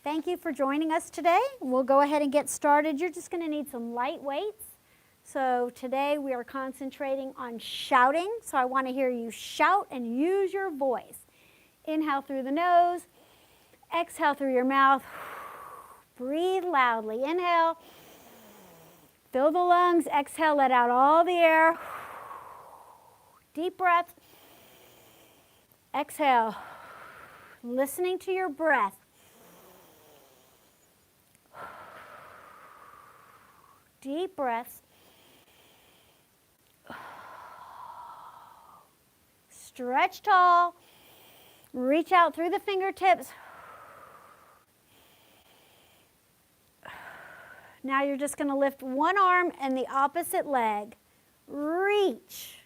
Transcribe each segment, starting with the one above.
Thank you for joining us today. We'll go ahead and get started. You're just going to need some light weights. So today we are concentrating on shouting. So I want to hear you shout and use your voice. Inhale through the nose. Exhale through your mouth. Breathe loudly. Inhale. Fill the lungs. Exhale. Let out all the air. Deep breath. Exhale. Listening to your breath. Deep breaths. Stretch tall. Reach out through the fingertips. Now you're just going to lift one arm and the opposite leg. Reach.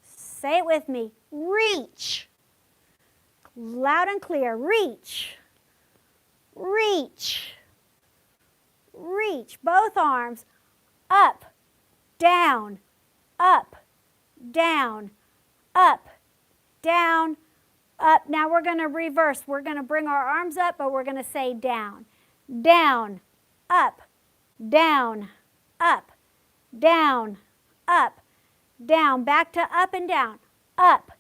Say it with me. Reach. Loud and clear. Reach. Reach. Reach. Both arms. Up, down, up, down, up, down, up. Now we're going to reverse. We're going to bring our arms up, but we're going to say down. Down, up, down, up, down, up, down. Back to up and down. Up,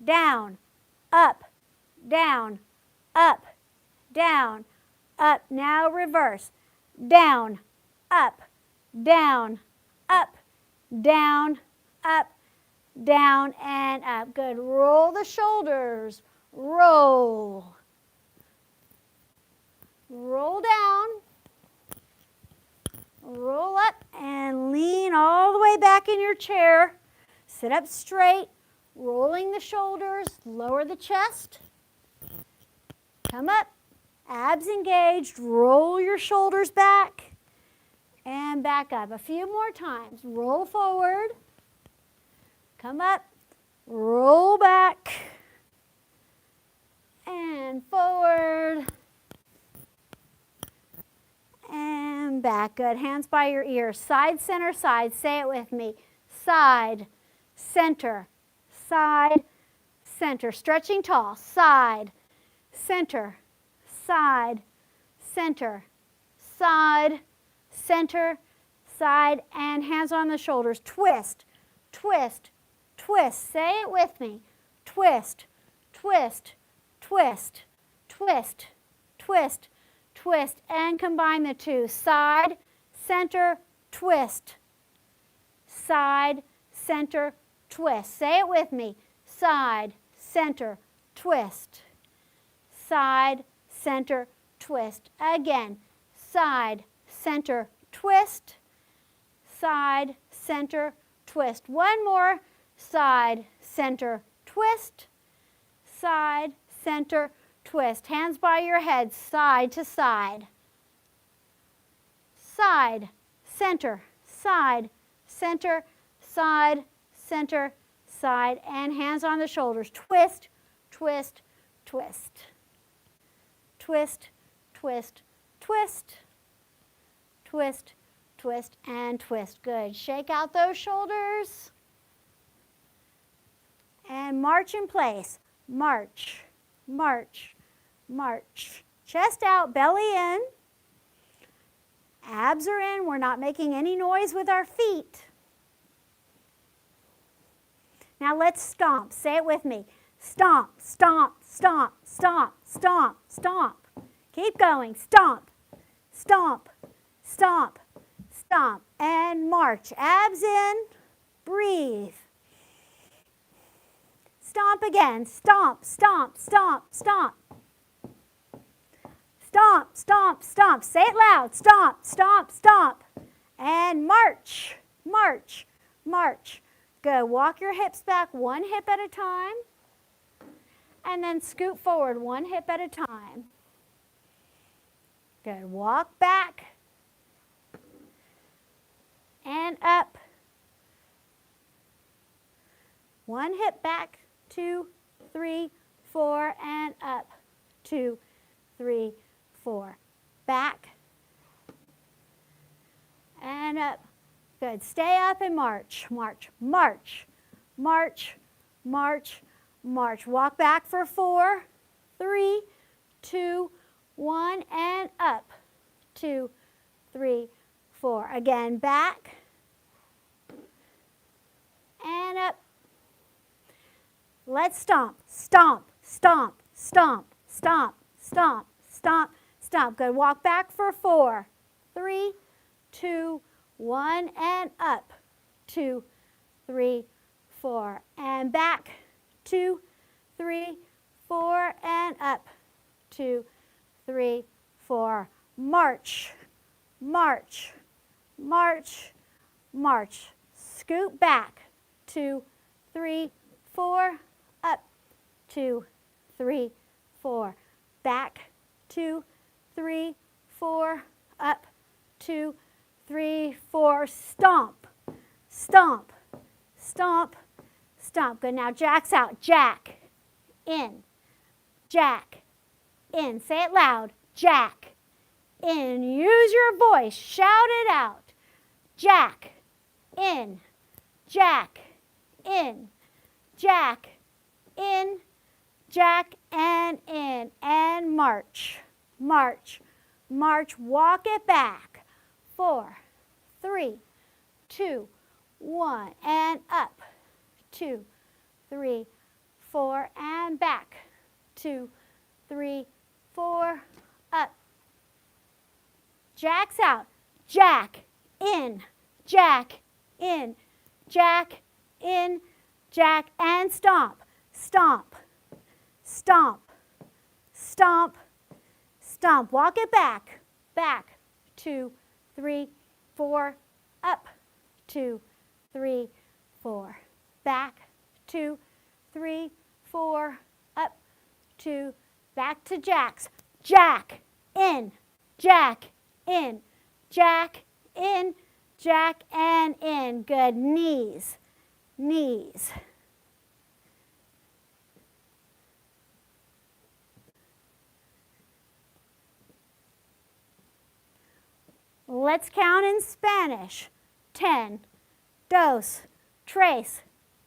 down, up, down, up, down, up. Now reverse. Down, up, down, up, down, up, down, and up. Good. Roll the shoulders. Roll. Roll down. Roll up and lean all the way back in your chair. Sit up straight. Rolling the shoulders. Lower the chest. Come up. Abs engaged. Roll your shoulders back. And back up. A few more times. Roll forward. Come up. Roll back. And forward. And back. Good. Hands by your ears. Side, center, side. Say it with me. Side, center, side, center. Stretching tall. Side, center, side, center, side, center, side, and hands on the shoulders. Twist, twist, twist. Say it with me. Twist, twist, twist, twist, twist, twist, and combine the two. Side, center, twist. Side, center, twist. Say it with me. Side, center, twist. Side, center, twist. Again. Side, center, twist, side, center, twist. One more. Side, center, twist, side, center, twist. Hands by your head, side to side. Side, center, side, center, side, center, side, and hands on the shoulders. Twist, twist, twist. Twist, twist, twist. Twist, twist, and twist. Good. Shake out those shoulders. And march in place. March, march, march. Chest out, belly in. Abs are in. We're not making any noise with our feet. Now let's stomp. Say it with me. Stomp, stomp, stomp, stomp, stomp, stomp. Keep going. Stomp, stomp, stomp, stomp, and march. Abs in. Breathe. Stomp again. Stomp, stomp, stomp, stomp. Stomp, stomp, stomp. Say it loud. Stomp, stomp, stomp. And march, march, march. Good. Walk your hips back one hip at a time. And then scoot forward one hip at a time. Good. Walk back. And up. One hip back, 2, 3, 4, and up. 2, 3, 4. Back. And up. Good. Stay up and march. March, march, march, march, march. Walk back for 4, 3, 2, 1, and up, 2, 3, 4. Again, back and up. Let's stomp, stomp, stomp, stomp, stomp, stomp, stomp, stomp. Good. Walk back for 4, 3, 2, 1, and up, 2, 3, 4, and back, 2, 3, 4, and up, 2, 3, 4. March, march, march, march. Scoot back, 2, 3, 4, up, 2, 3, 4. Back, 2, 3, 4, up, 2, 3, 4. Stomp, stomp, stomp, stomp. Good. Now jacks out. Jack, in, jack, in. Say it loud. Jack, in. Use your voice. Shout it out. Jack, in, jack, in, jack, in, jack, and in. And march, march, march. Walk it back. 4, 3, 2, 1, and up, 2, 3, 4, and back, 2, 3, 4, up. Jacks out. Jack, in, jack, in, jack, in, jack, and stomp, stomp, stomp, stomp, stomp. Walk it back, back, 2, 3, 4, up, 2, 3, 4, back, 2, 3, 4, up, 2, back to jacks. Jack, in, jack, in, jack, in, jack, and in. Good. Knees, knees. Let's count in Spanish. 10, 2, 3,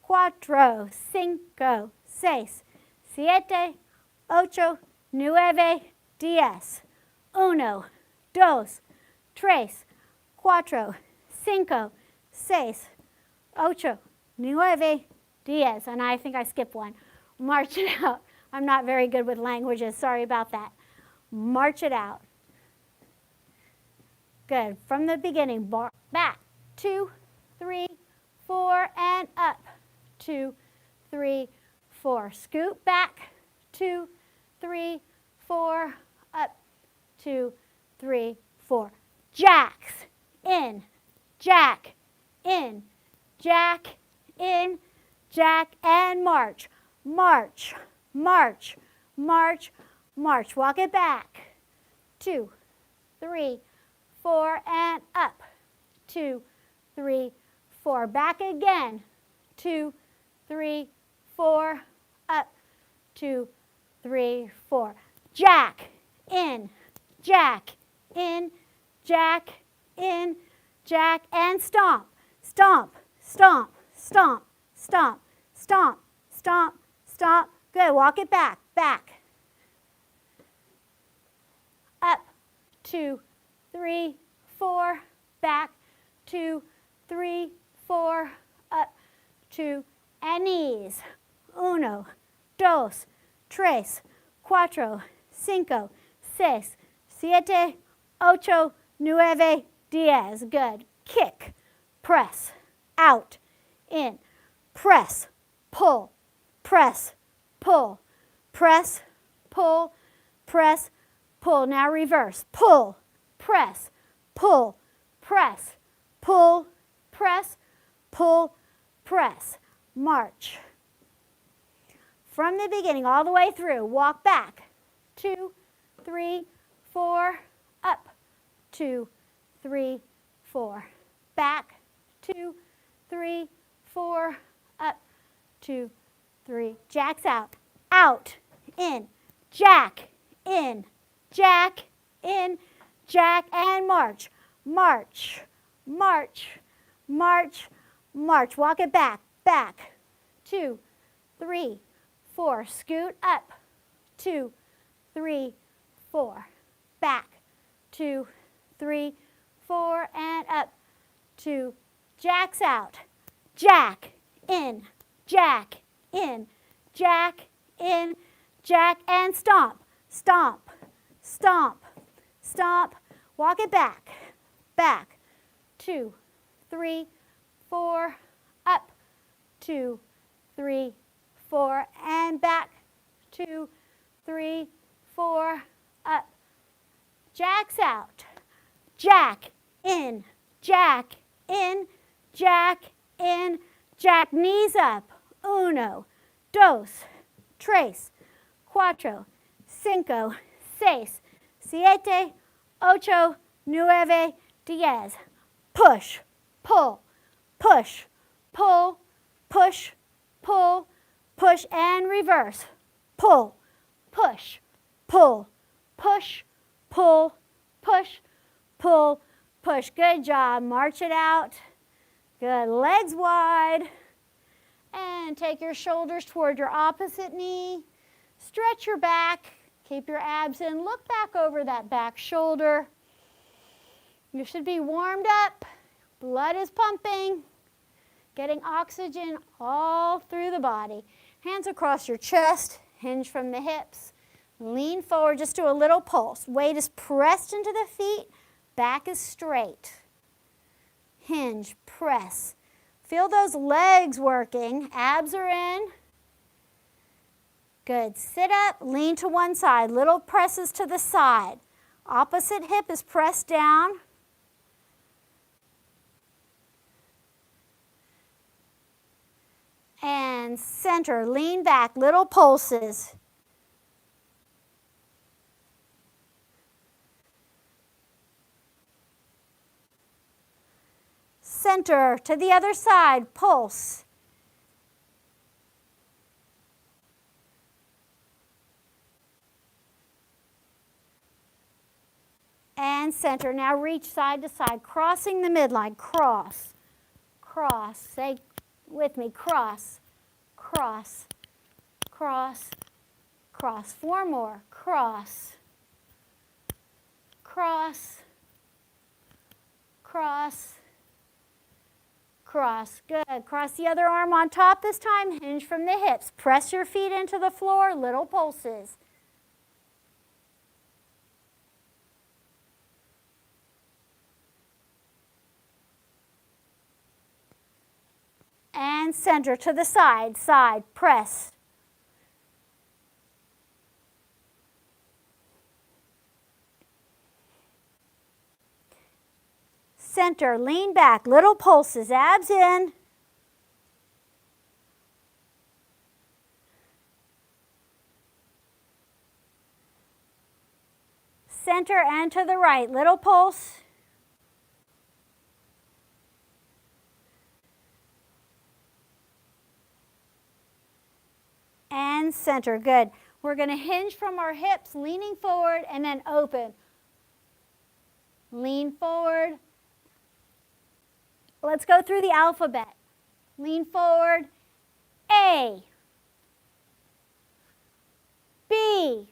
4, 5, 6, 7, 8, 9, 10. 1, 2, 3, 4, 5, 6, 8, 9, 10. And I think I skipped one. March it out. I'm not very good with languages. Sorry about that. March it out. Good. From the beginning, back, 2, 3, 4, and up, 2, 3, 4. Scoot back, 2, 3, 4, up, 2, 3, 4. Jacks, in, jack, in, jack, in, jack, and march, march, march, march, march. Walk it back, 2, 3, 4, and up, 2, 3, 4. Back again, 2, 3, 4, up, 2, 3, 4. Jack, in, jack, in, jack, in, jack, and stomp, stomp, stomp, stomp, stomp, stomp, stomp, stomp. Good. Walk it back, back, up, 2, 3, 4, back, 2, 3, 4, up, 2, and knees. 1, 2, 3, 4, 5, 6, 7, 8, 9, 10. Good. Kick, press, out, in, press, pull, press, pull, press, pull, press, pull. Now reverse. Pull, press, pull, press, pull, press, pull, press. March. From the beginning all the way through, walk back. 2, 3, 4, up. 2, 3, 4. Back. 2, 3, 4, up. 2, 3. Jacks out. Out, in, jack, in, jack, in, jack, and march, march, march, march, march. Walk it back, back, 2, 3, 4. Scoot up, 2, 3, 4. back, 2, 3, 4, and up, 2, jacks out, jack, in, jack, in, jack, in, jack, and stomp, stomp, stomp, stomp, walk it back, back, 2, 3, 4, up, 2, 3, 4, and back, 2, 3, 4, up, jacks out, jack, in, jack, in, jack, in, jack, knees up, 1, 2, 3, 4, 5, 6, 7, 8, 9, 10, push, pull, push, pull, push, pull, push, and reverse, pull, push, pull, push, pull, push, pull, push. Good job. March it out. Good. Legs wide. And take your shoulders toward your opposite knee. Stretch your back. Keep your abs in. Look back over that back shoulder. You should be warmed up. Blood is pumping. Getting oxygen all through the body. Hands across your chest. Hinge from the hips. Lean forward. Just do a little pulse. Weight is pressed into the feet. Back is straight. Hinge. Press. Feel those legs working. Abs are in. Good. Sit up. Lean to one side. Little presses to the side. Opposite hip is pressed down. And center. Lean back. Little pulses. Center to the other side, pulse. And center. Now reach side to side, crossing the midline. Cross, cross. Say with me, cross, cross, cross, cross. 4 more. Cross, cross, cross, cross. Good. Cross the other arm on top this time. Hinge from the hips. Press your feet into the floor. Little pulses. And center to the side. Side. Press. Center. Lean back. Little pulses. Abs in. Center and to the right. Little pulse. And center. Good. We're going to hinge from our hips, leaning forward, and then open. Lean forward. Let's go through the alphabet. Lean forward. A. B.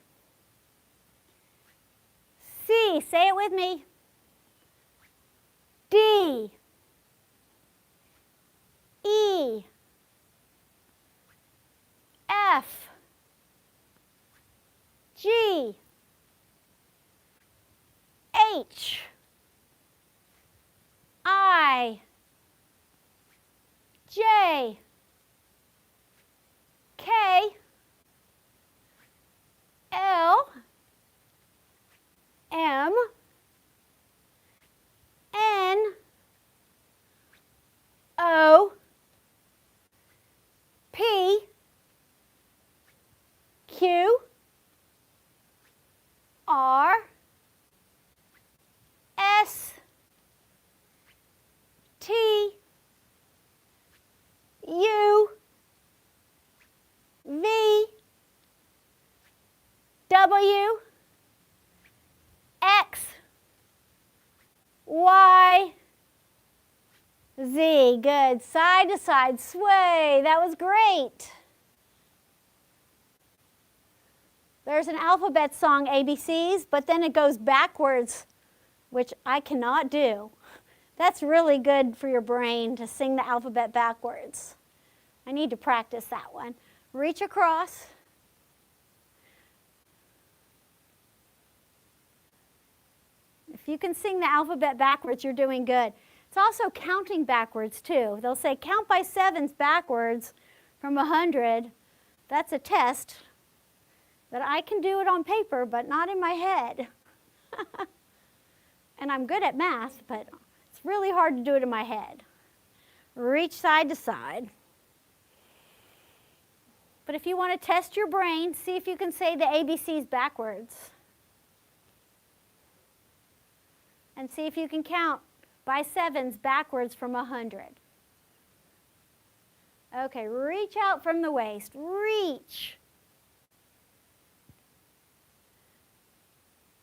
C. Say it with me. D. E. F. G. H. I. J. K. L. M. N. O. P. Q. R. S. T. U. V. W. X. Y. Z. Good. Side to side sway. That was great. There's an alphabet song, ABCs, but then it goes backwards, which I cannot do. That's really good for your brain to sing the alphabet backwards. I need to practice that one. Reach across. If you can sing the alphabet backwards, you're doing good. It's also counting backwards too. They'll say count by sevens backwards from 100. That's a test that I can do it on paper, but not in my head. And I'm good at math, but it's really hard to do it in my head. Reach side to side. But if you want to test your brain, see if you can say the ABCs backwards. And see if you can count by sevens backwards from 100. Okay, reach out from the waist. Reach.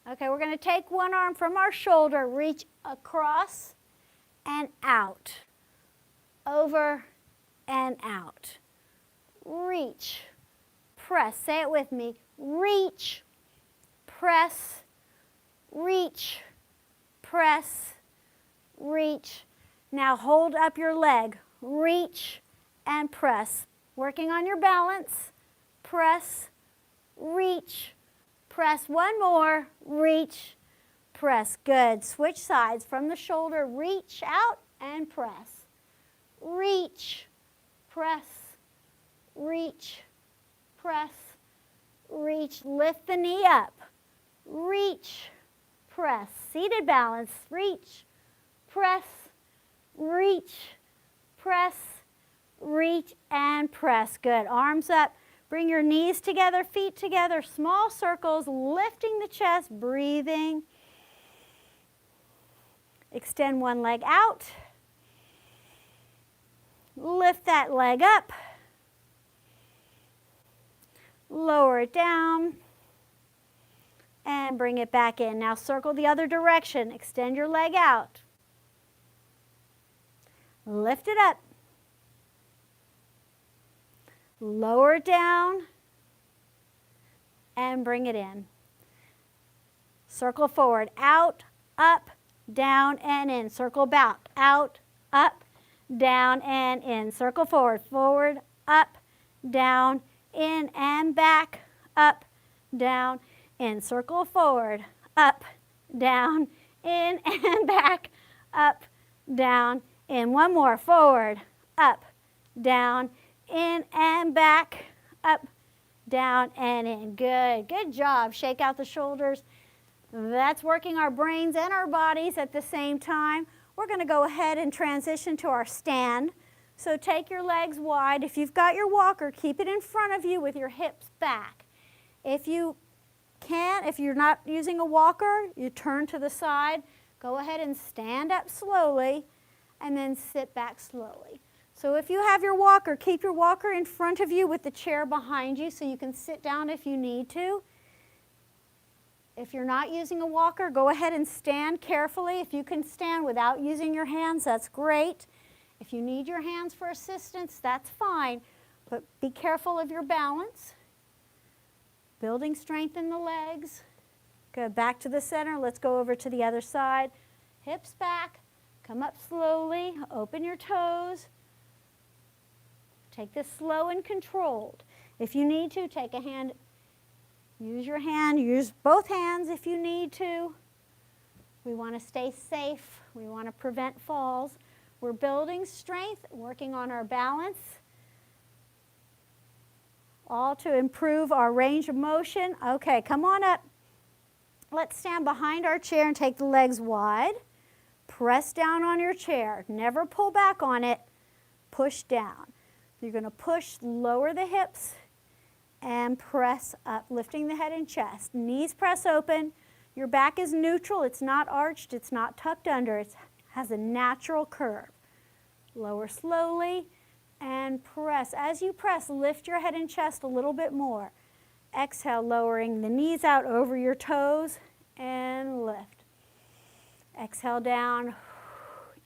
Okay, we're going to take one arm from our shoulder, reach across and out, over and out. Reach, press, say it with me. Reach, press, reach, press, reach. Now hold up your leg, reach and press. Working on your balance, press, reach, press. One more, reach, press. Good. Switch sides from the shoulder, reach out and press. Reach, press, reach, press, reach. Lift the knee up. Reach, press. Seated balance. Reach, press, reach, press, reach, and press. Good. Arms up. Bring your knees together, feet together, small circles, lifting the chest, breathing. Extend one leg out. Lift that leg up. Lower it down. And bring it back in. Now circle the other direction. Extend your leg out. Lift it up. Lower it down and bring it in. Circle forward, out, up, down, and in. Circle back, out, up, down, and in. Circle forward, forward, up, down, in, and back, up, down, in. Circle forward, up, down, in, and back, up, down, in. One more, forward, up, down, in and back, up, down, and in. Good. Good job. Shake out the shoulders. That's working our brains and our bodies at the same time. We're going to go ahead and transition to our stand. So take your legs wide. If you've got your walker, keep it in front of you with your hips back. If you can't, if you're not using a walker, you turn to the side. Go ahead and stand up slowly and then sit back slowly. So if you have your walker, keep your walker in front of you with the chair behind you so you can sit down if you need to. If you're not using a walker, go ahead and stand carefully. If you can stand without using your hands, that's great. If you need your hands for assistance, that's fine. But be careful of your balance. Building strength in the legs. Go back to the center. Let's go over to the other side. Hips back. Come up slowly. Open your toes. Take this slow and controlled. If you need to, take a hand, use your hand, use both hands if you need to. We want to stay safe. We want to prevent falls. We're building strength, working on our balance, all to improve our range of motion. Okay, come on up. Let's stand behind our chair and take the legs wide. Press down on your chair. Never pull back on it. Push down. You're going to push, lower the hips, and press up, lifting the head and chest. Knees press open. Your back is neutral. It's not arched. It's not tucked under. It has a natural curve. Lower slowly and press. As you press, lift your head and chest a little bit more. Exhale, lowering the knees out over your toes and lift. Exhale down.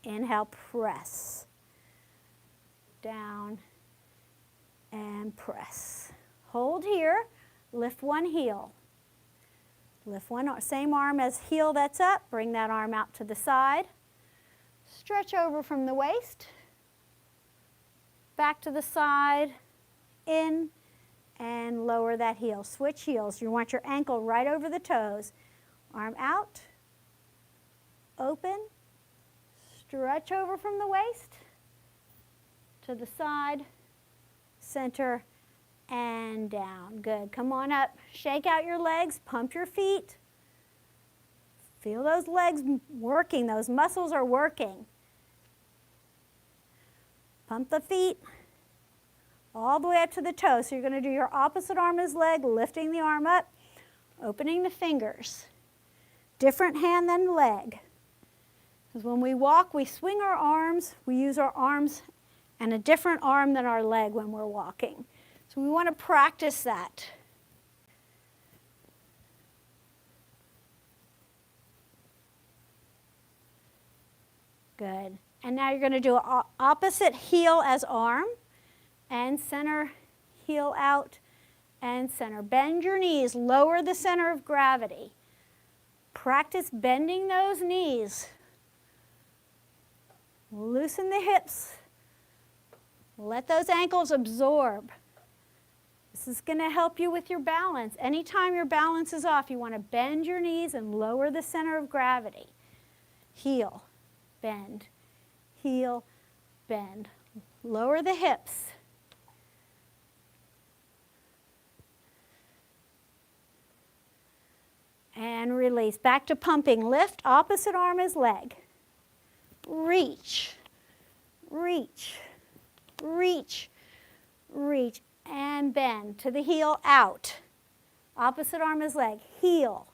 Inhale, press. Down and press. Hold here. Lift one heel. Lift one, same arm as heel that's up. Bring that arm out to the side. Stretch over from the waist. Back to the side. In and lower that heel. Switch heels. You want your ankle right over the toes. Arm out. Open. Stretch over from the waist. To the side. Center. And down. Good. Come on up. Shake out your legs. Pump your feet. Feel those legs working. Those muscles are working. Pump the feet all the way up to the toes. So you're going to do your opposite arm as leg, lifting the arm up, opening the fingers. Different hand than leg. Because when we walk, we swing our arms. We use our arms and a different arm than our leg when we're walking. So we want to practice that. Good. And now you're going to do an opposite heel as arm, and center heel out, and center. Bend your knees, lower the center of gravity. Practice bending those knees. Loosen the hips. Let those ankles absorb. This is going to help you with your balance. Anytime your balance is off, you want to bend your knees and lower the center of gravity. Heel, bend, heel, bend. Lower the hips. And release. Back to pumping. Lift, opposite arm as leg. Reach, reach, reach, reach. And bend to the heel, out. Opposite arm as leg. Heel,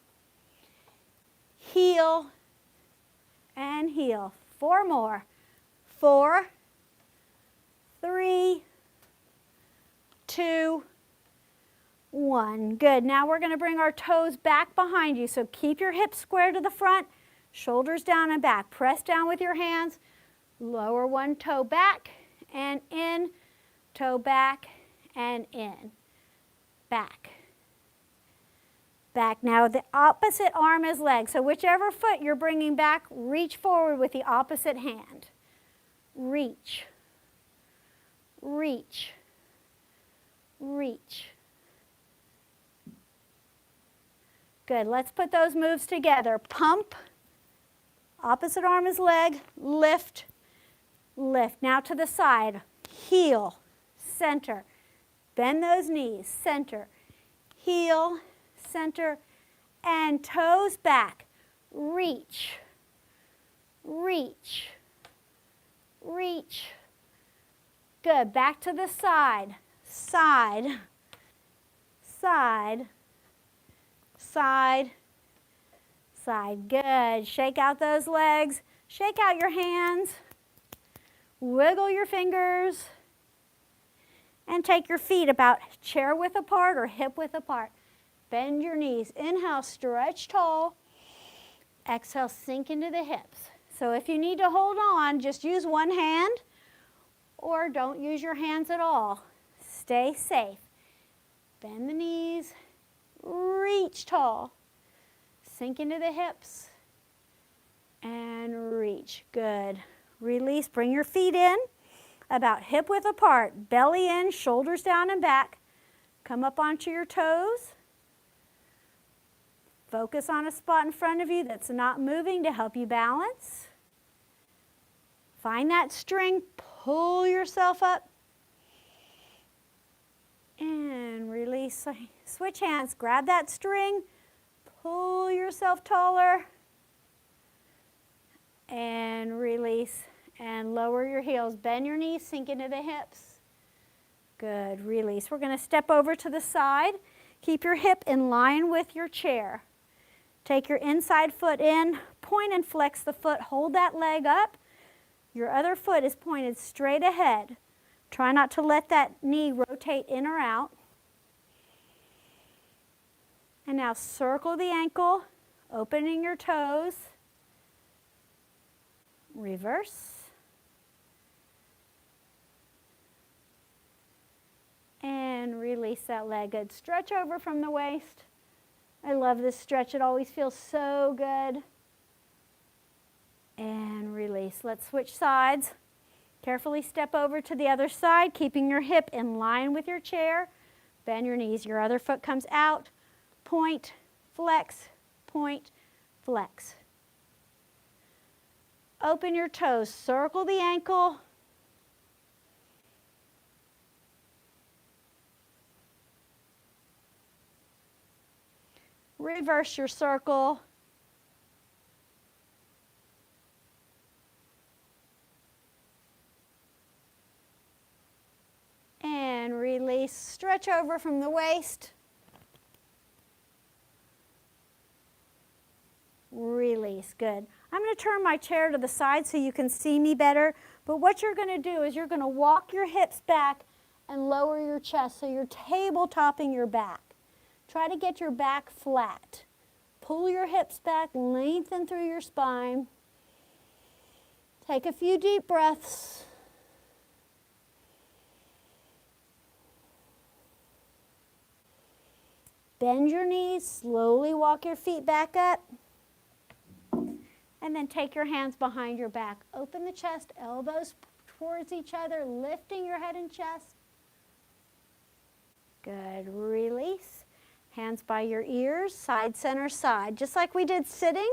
heel, and heel. 4 more. 4, 3, 2, 1. Good. Now we're going to bring our toes back behind you. So keep your hips square to the front, shoulders down and back. Press down with your hands. Lower one toe back and in, toe back and in. Back. Back. Now the opposite arm is leg. So whichever foot you're bringing back, reach forward with the opposite hand. Reach. Reach. Reach. Good. Let's put those moves together. Pump. Opposite arm is leg. Lift. Lift. Now to the side. Heel. Center. Bend those knees. Center. Heel. Center. And toes back. Reach. Reach. Reach. Good. Back to the side. Side. Side. Side. Side. Good. Shake out those legs. Shake out your hands. Wiggle your fingers. And take your feet about chair width apart or hip width apart. Bend your knees. Inhale, stretch tall. Exhale, sink into the hips. So if you need to hold on, just use one hand or don't use your hands at all. Stay safe. Bend the knees. Reach tall. Sink into the hips. And reach. Good. Release. Bring your feet in. About hip width apart, belly in, shoulders down and back. Come up onto your toes. Focus on a spot in front of you that's not moving to help you balance. Find that string, pull yourself up. And release. Switch hands, grab that string, pull yourself taller. And release. And lower your heels. Bend your knees, sink into the hips. Good. Release. We're going to step over to the side. Keep your hip in line with your chair. Take your inside foot in, point and flex the foot. Hold that leg up. Your other foot is pointed straight ahead. Try not to let that knee rotate in or out. And now circle the ankle, opening your toes. Reverse. And release that leg. Good. Stretch over from the waist. I love this stretch. It always feels so good. And release. Let's switch sides. Carefully step over to the other side, keeping your hip in line with your chair. Bend your knees. Your other foot comes out. Point, flex, point, flex. Open your toes. Circle the ankle. Reverse your circle. And release. Stretch over from the waist. Release. Good. I'm going to turn my chair to the side so you can see me better. But what you're going to do is you're going to walk your hips back and lower your chest so you're table-topping your back. Try to get your back flat. Pull your hips back, lengthen through your spine. Take a few deep breaths. Bend your knees, slowly walk your feet back up. And then take your hands behind your back. Open the chest, elbows towards each other, lifting your head and chest. Good. Release. Hands by your ears, side, center, side, just like we did sitting.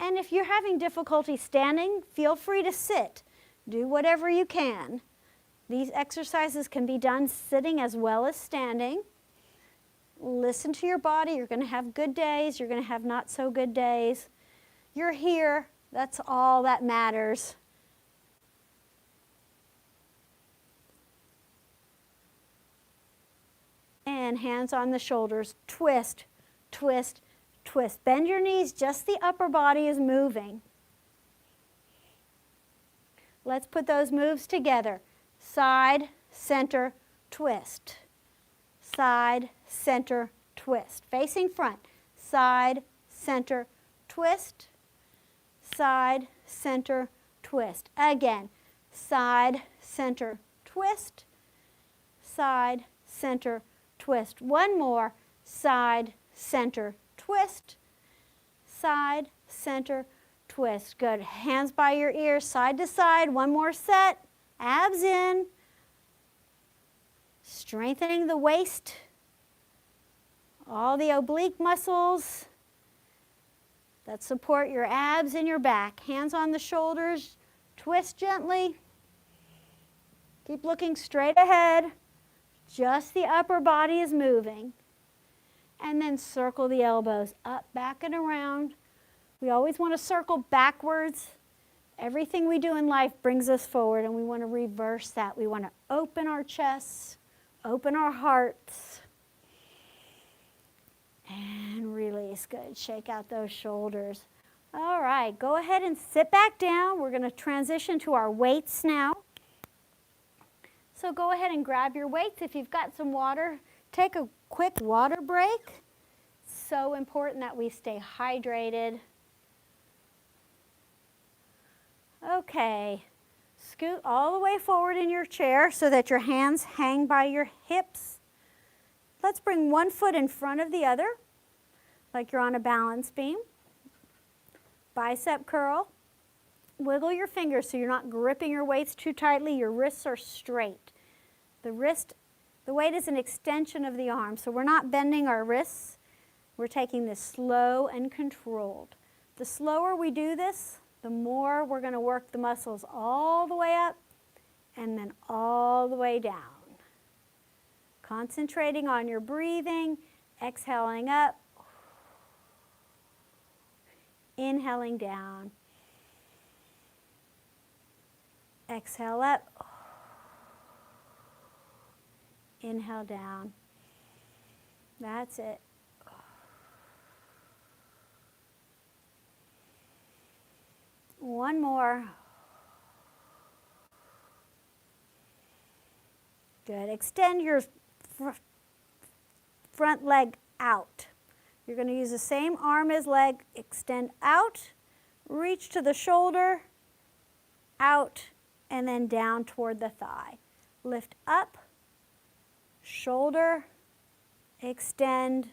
And if you're having difficulty standing, feel free to sit. Do whatever you can. These exercises can be done sitting as well as standing. Listen to your body. You're going to have good days. You're going to have not so good days. You're here. That's all that matters. And hands on the shoulders. Twist, twist, twist. Bend your knees. Just the upper body is moving. Let's put those moves together. Side, center, twist. Side, center, twist. Facing front. Side, center, twist. Side, center, twist. Again. Side, center, twist. Side, center, twist. One more. Side, center, twist. Side, center, twist. Good. Hands by your ears, side to side. One more set. Abs in. Strengthening the waist. All the oblique muscles that support your abs and your back. Hands on the shoulders. Twist gently. Keep looking straight ahead. Just the upper body is moving. And then circle the elbows up, back, and around. We always want to circle backwards. Everything we do in life brings us forward, and we want to reverse that. We want to open our chests, open our hearts, and release. Good. Shake out those shoulders. All right, go ahead and sit back down. We're going to transition to our weights now. So go ahead and grab your weights. If you've got some water, take a quick water break. So important that we stay hydrated. Okay, scoot all the way forward in your chair so that your hands hang by your hips. Let's bring one foot in front of the other, like you're on a balance beam. Bicep curl. Wiggle your fingers so you're not gripping your weights too tightly. Your wrists are straight. The weight is an extension of the arm, so we're not bending our wrists. We're taking this slow and controlled. The slower we do this, the more we're going to work the muscles all the way up and then all the way down. Concentrating on your breathing, exhaling up, inhaling down. Exhale up, inhale down. That's it. One more. Good. Extend your front leg out. You're going to use the same arm as leg. Extend out, reach to the shoulder, out, and then down toward the thigh. Lift up, shoulder, extend,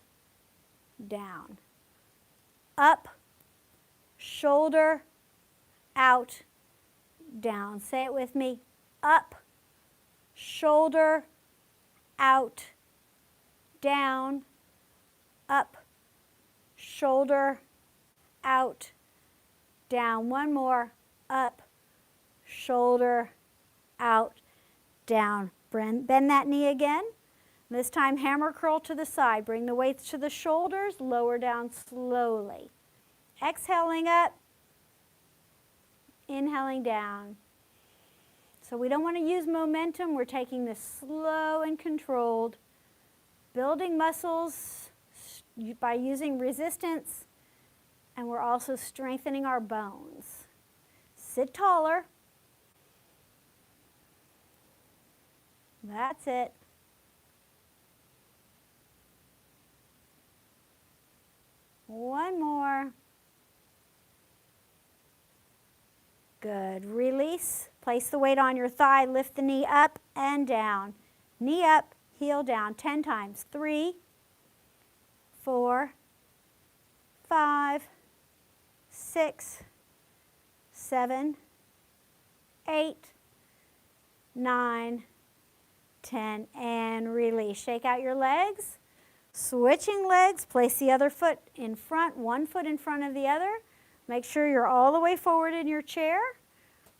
down. Up, shoulder, out, down. Say it with me. Up, shoulder, out, down, up, shoulder, out, down. One more. Up, shoulder, out, down. Bend that knee again. This time hammer curl to the side. Bring the weights to the shoulders, lower down slowly. Exhaling up, inhaling down. So we don't want to use momentum. We're taking this slow and controlled. Building muscles by using resistance, and we're also strengthening our bones. Sit taller. That's it. One more. Good. Release. Place the weight on your thigh. Lift the knee up and down. Knee up, heel down. 10 times. 3, 4, 5, 6, 7, 8, 9, 10, and release. Shake out your legs. Switching legs, place the other foot in front, one foot in front of the other. Make sure you're all the way forward in your chair.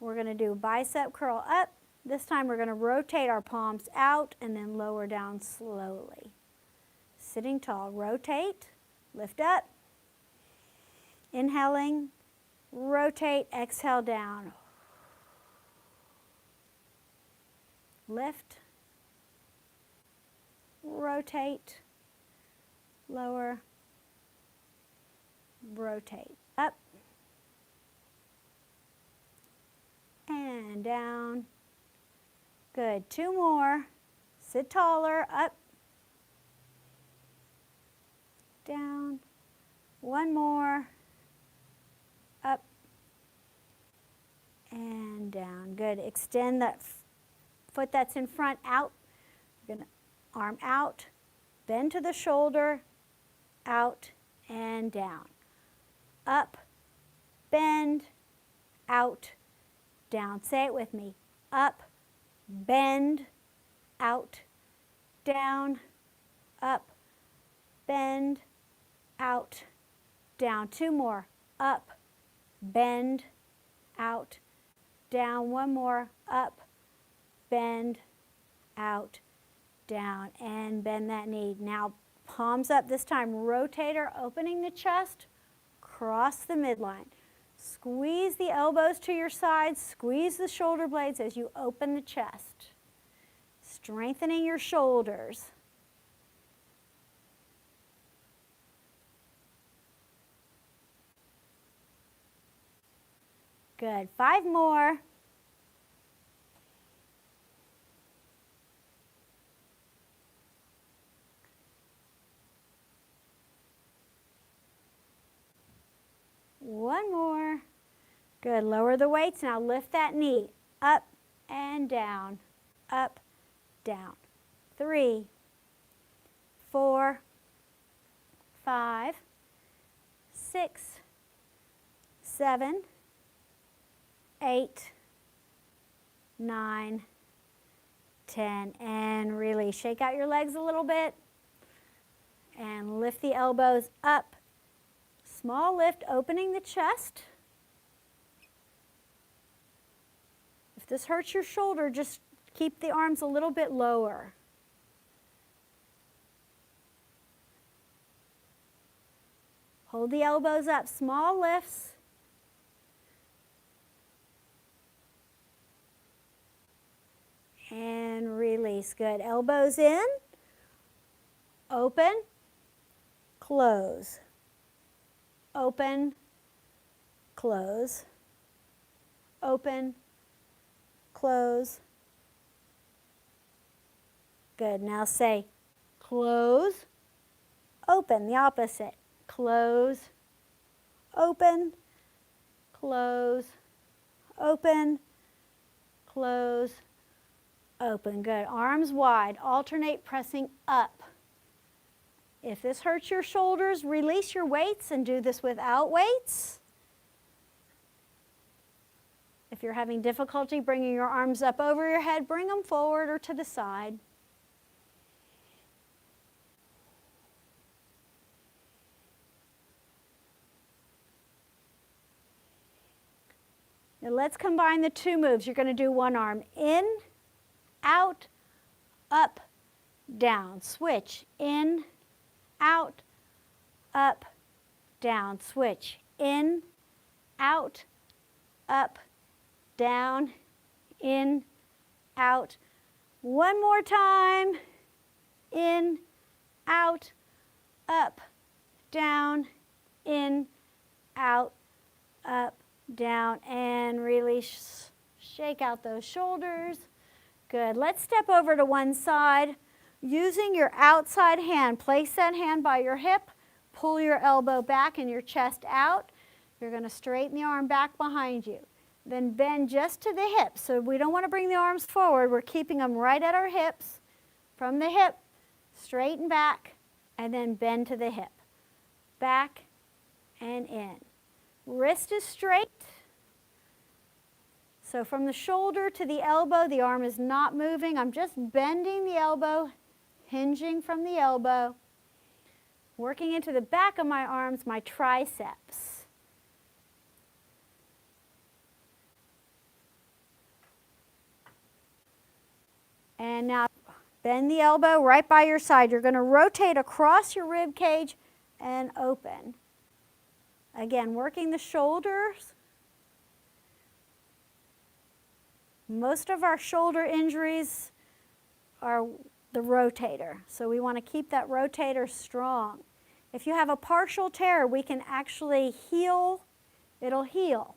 We're going to do bicep curl up. This time we're going to rotate our palms out and then lower down slowly. Sitting tall, rotate, lift up. Inhaling, rotate, exhale down. Lift, rotate, lower, rotate, up, and down. Good. 2 more. Sit taller, up, down. 1 more, up, and down. Good. Extend that foot that's in front out. You're going to arm out, bend to the shoulder, out and down. Up, bend, out, down. Say it with me. Up, bend, out, down, up, bend, out, down. 2 more. Up, bend, out, down. 1 more. Up, bend, out, down, and bend that knee. Now palms up, this time rotator, opening the chest, cross the midline. Squeeze the elbows to your sides, squeeze the shoulder blades as you open the chest. Strengthening your shoulders. Good. 5 more. One more. Good. Lower the weights. Now lift that knee up and down, up, down. 3, 4, 5, 6, 7, 8, 9, 10, and release. Shake out your legs a little bit and lift the elbows up. Small lift, opening the chest. If this hurts your shoulder, just keep the arms a little bit lower. Hold the elbows up, small lifts. And release. Good. Elbows in, open, close. Open, close, open, close. Good. Now say close, open, the opposite. Close, open, close, open, close, open. Good. Arms wide. Alternate pressing up. If this hurts your shoulders, release your weights and do this without weights. If you're having difficulty bringing your arms up over your head, bring them forward or to the side. Now let's combine the two moves. You're going to do one arm in, out, up, down. Switch. In, out, up, down. Switch. In, out, up, down, in, out. One more time. In, out, up, down, in, out, up, down, and release. Shake out those shoulders. Good. Let's step over to one side. Using your outside hand, place that hand by your hip, pull your elbow back and your chest out. You're going to straighten the arm back behind you. Then bend just to the hips. So we don't want to bring the arms forward. We're keeping them right at our hips. From the hip, straighten back, and then bend to the hip. Back and in. Wrist is straight. So from the shoulder to the elbow, the arm is not moving. I'm just bending the elbow, hinging from the elbow, working into the back of my arms, my triceps. And now bend the elbow right by your side. You're going to rotate across your rib cage and open. Again, working the shoulders. Most of our shoulder injuries are the rotator, so we want to keep that rotator strong. If you have a partial tear, we can actually heal. It'll heal.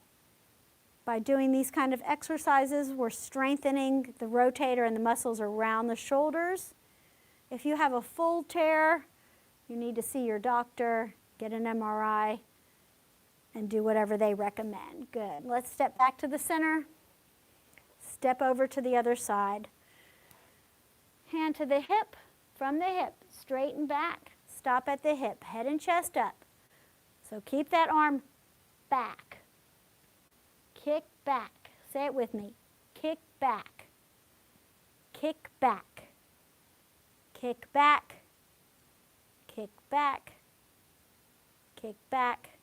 By doing these kind of exercises, we're strengthening the rotator and the muscles around the shoulders. If you have a full tear, you need to see your doctor, get an MRI, and do whatever they recommend. Good. Let's step back to the center. Step over to the other side. Hand to the hip, from the hip, straighten back. Stop at the hip, head and chest up. So keep that arm back. Kick back. Say it with me. Kick back. Kick back. Kick back. Kick back. Kick back.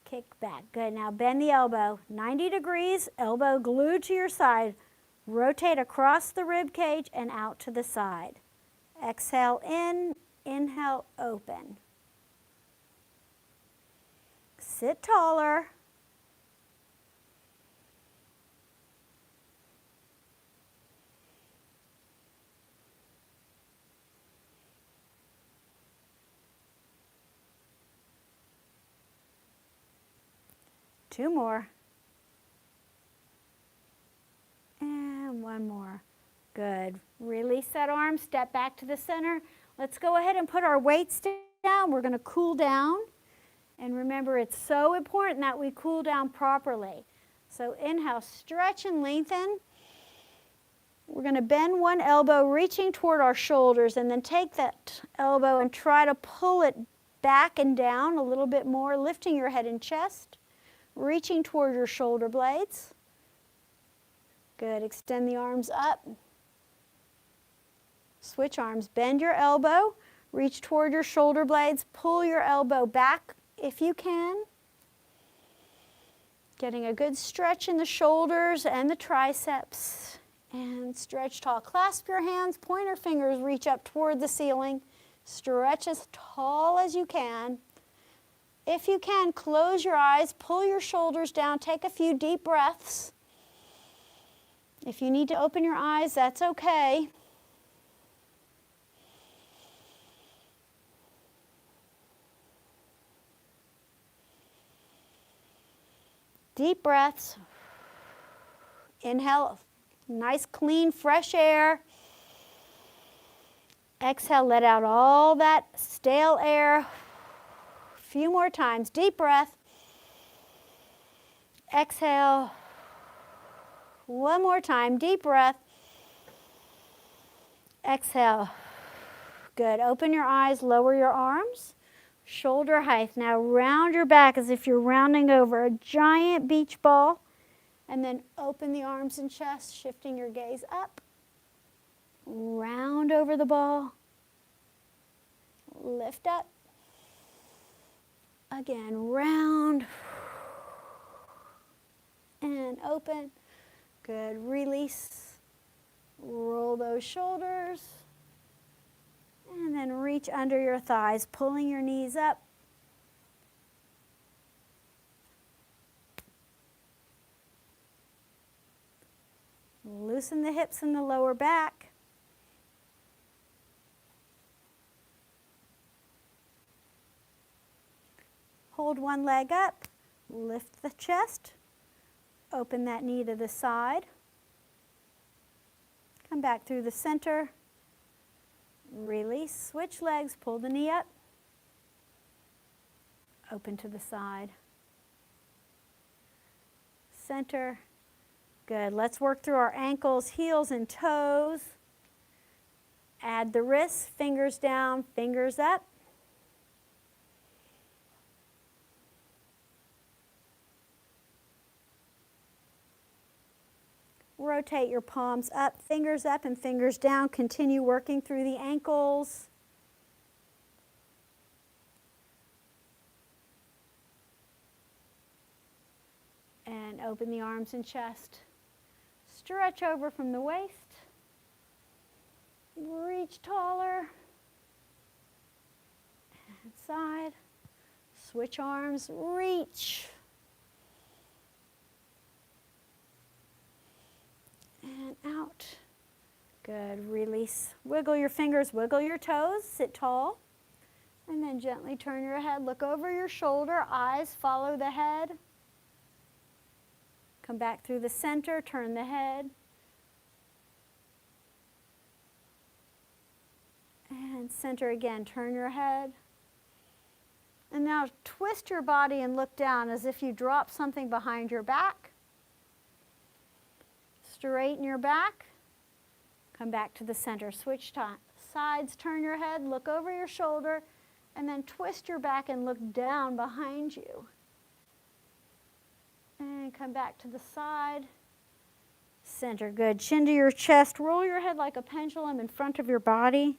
Kick back. Good. Now bend the elbow 90 degrees, elbow glued to your side. Rotate across the rib cage and out to the side. Exhale in, inhale, open. Sit taller. Two more. And one more. Good. Release that arm, step back to the center. Let's go ahead and put our weights down. We're going to cool down. And remember, it's so important that we cool down properly. So inhale, stretch and lengthen. We're going to bend one elbow, reaching toward our shoulders, and then take that elbow and try to pull it back and down a little bit more, lifting your head and chest. Reaching toward your shoulder blades. Good. Extend the arms up. Switch arms. Bend your elbow. Reach toward your shoulder blades. Pull your elbow back if you can. Getting a good stretch in the shoulders and the triceps. And stretch tall. Clasp your hands. Pointer fingers reach up toward the ceiling. Stretch as tall as you can. If you can, close your eyes, pull your shoulders down, take a few deep breaths. If you need to open your eyes, that's okay. Deep breaths. Inhale, nice, clean, fresh air. Exhale, let out all that stale air. Few more times. Deep breath. Exhale. One more time. Deep breath. Exhale. Good. Open your eyes, lower your arms, shoulder height. Now round your back as if you're rounding over a giant beach ball. And then open the arms and chest, shifting your gaze up. Round over the ball. Lift up. Again, round. And open. Good. Release. Roll those shoulders. And then reach under your thighs, pulling your knees up. Loosen the hips and the lower back. Hold one leg up, lift the chest, open that knee to the side. Come back through the center. Release, switch legs, pull the knee up. Open to the side. Center. Good. Let's work through our ankles, heels, and toes. Add the wrists, fingers down, fingers up. Rotate your palms up and fingers down. Continue working through the ankles. And open the arms and chest. Stretch over from the waist. Reach taller. And side. Switch arms, reach. And out. Good. Release. Wiggle your fingers, wiggle your toes, sit tall. And then gently turn your head, look over your shoulder, eyes follow the head. Come back through the center, turn the head. And center again, turn your head. And now twist your body and look down as if you drop something behind your back. Straighten your back. Come back to the center. Switch sides, turn your head, look over your shoulder, and then twist your back and look down behind you. And come back to the side. Center, good. Chin to your chest. Roll your head like a pendulum in front of your body.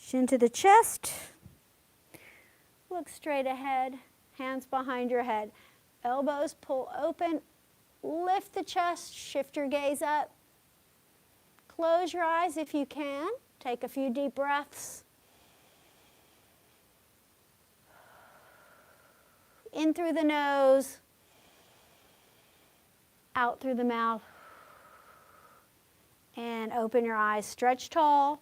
Chin to the chest. Look straight ahead. Hands behind your head. Elbows pull open. Lift the chest. Shift your gaze up. Close your eyes if you can. Take a few deep breaths. In through the nose. Out through the mouth. And open your eyes. Stretch tall.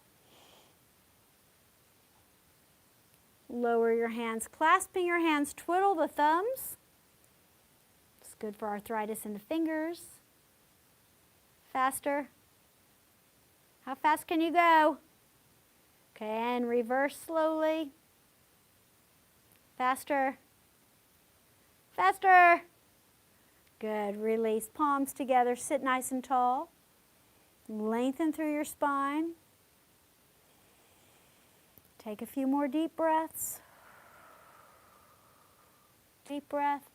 Lower your hands, clasping your hands, twiddle the thumbs. It's good for arthritis in the fingers. Faster. How fast can you go? Okay, and reverse slowly. Faster. Faster. Good. Release palms together. Sit nice and tall. Lengthen through your spine. Take a few more deep breaths. Deep breath.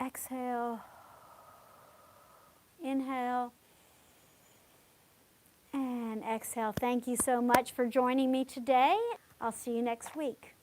Exhale. Inhale. And exhale. Thank you so much for joining me today. I'll see you next week.